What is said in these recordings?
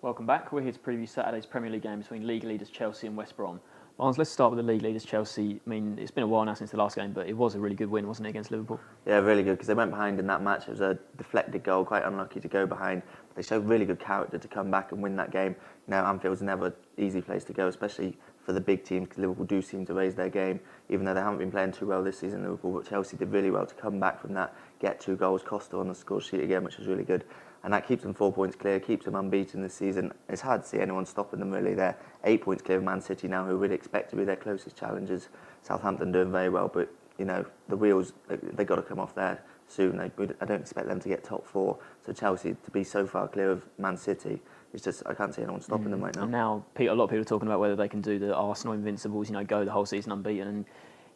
Welcome back. We're here to preview Saturday's Premier League game between league leaders Chelsea and West Brom. Barnes, let's start with the league leaders Chelsea. I mean, it's been a while now since the last game, but it was a really good win, wasn't it, against Liverpool? Yeah, really good, because they went behind in that match. It was a deflected goal, quite unlucky to go behind. But they showed really good character to come back and win that game. Anfield's never an easy place to go, especially for the big teams, because Liverpool do seem to raise their game, even though they haven't been playing too well this season, Liverpool. But Chelsea did really well to come back from that, get 2 goals, Costa on the score sheet again, which was really good. And that keeps them 4 points clear, keeps them unbeaten this season. It's hard to see anyone stopping them, really. They're 8 points clear of Man City now, who we'd expect to be their closest challengers. Southampton doing very well, but the wheels, they've got to come off there soon. I don't expect them to get top 4. So Chelsea to be so far clear of Man City, it's just, I can't see anyone stopping them right now. And now, a lot of people are talking about whether they can do the Arsenal Invincibles, go the whole season unbeaten. And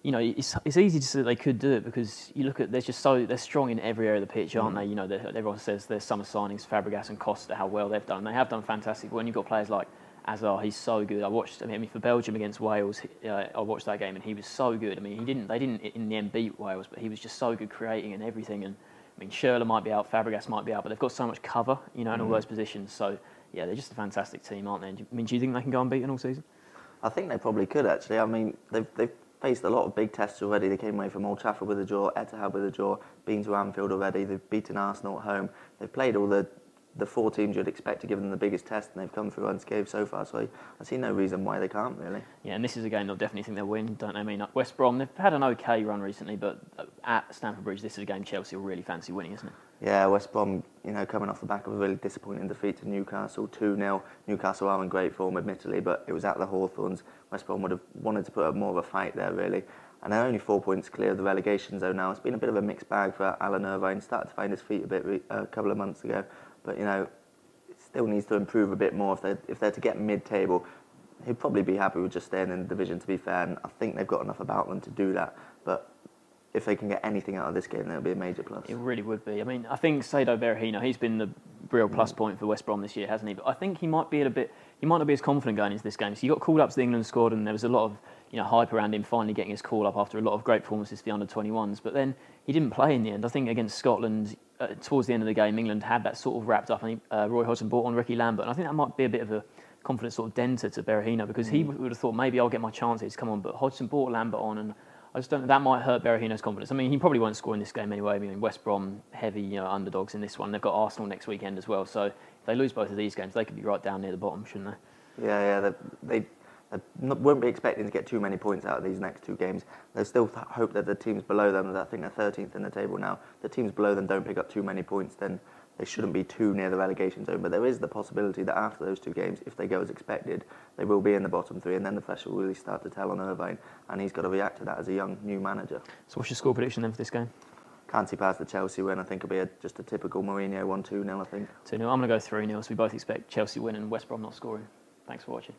it's easy to say that they could do it, because you look at they're strong in every area of the pitch, aren't they? Everyone says their summer signings, Fabregas and Costa, how well they've done. They have done fantastic. When you've got players like Azar, he's so good. For Belgium against Wales, I watched that game and he was so good. They didn't in the end beat Wales, but he was just so good creating and everything. And Schürrle might be out, Fabregas might be out, but they've got so much cover, in all those positions. So yeah, they're just a fantastic team, aren't they? Do you think they can go unbeaten all season? I think they probably could, actually. They've faced a lot of big tests already. They came away from Old Trafford with a draw, Etihad with a draw, been to Anfield already. They've beaten Arsenal at home. They've played all the 4 teams you'd expect to give them the biggest test, and they've come through unscathed so far. So I see no reason why they can't, really. Yeah, and this is a game they'll definitely think they'll win, don't they? West Brom, they've had an okay run recently, but at Stamford Bridge, this is a game Chelsea will really fancy winning, isn't it? Yeah, West Brom, coming off the back of a really disappointing defeat to Newcastle, 2-0. Newcastle are in great form, admittedly, but it was at the Hawthorns. West Brom would have wanted to put up more of a fight there, really. And they're only 4 points clear of the relegation zone now. It's been a bit of a mixed bag for Alan Irvine. Started to find his feet a bit a couple of months ago, but it still needs to improve a bit more. If they're to get mid-table, he'd probably be happy with just staying in the division, to be fair. And I think they've got enough about them to do that. But if they can get anything out of this game, then it'll be a major plus. It really would be. I think Saido Berahino, he's been the real plus point for West Brom this year, hasn't he? But I think he might not be as confident going into this game. So he got called up to the England squad, and there was a lot of hype around him finally getting his call up after a lot of great performances for the under-21s. But then he didn't play in the end. I think against Scotland, towards the end of the game, England had that sort of wrapped up. Roy Hodgson brought on Ricky Lambert, and I think that might be a bit of a confidence sort of denter to Berahino, because he would have thought maybe I'll get my chances, come on. But Hodgson brought Lambert on, and I just don't know, that might hurt Berahino's confidence. He probably won't score in this game anyway. West Brom, heavy underdogs in this one. They've got Arsenal next weekend as well. So if they lose both of these games, they could be right down near the bottom, shouldn't they? Yeah. They won't be expecting to get too many points out of these next 2 games. They still hope that the teams below them, I think they're 13th in the table now, the teams below them don't pick up too many points, then they shouldn't be too near the relegation zone. But there is the possibility that after those 2 games, if they go as expected, they will be in the bottom 3, and then the pressure will really start to tell on Irvine, and he's got to react to that as a young, new manager. So what's your score prediction then for this game? Can't see past the Chelsea win. I think it'll be just a typical Mourinho 1-2-0, I think. 2-0. I'm going to go 3-0, so we both expect Chelsea win and West Brom not scoring. Thanks for watching.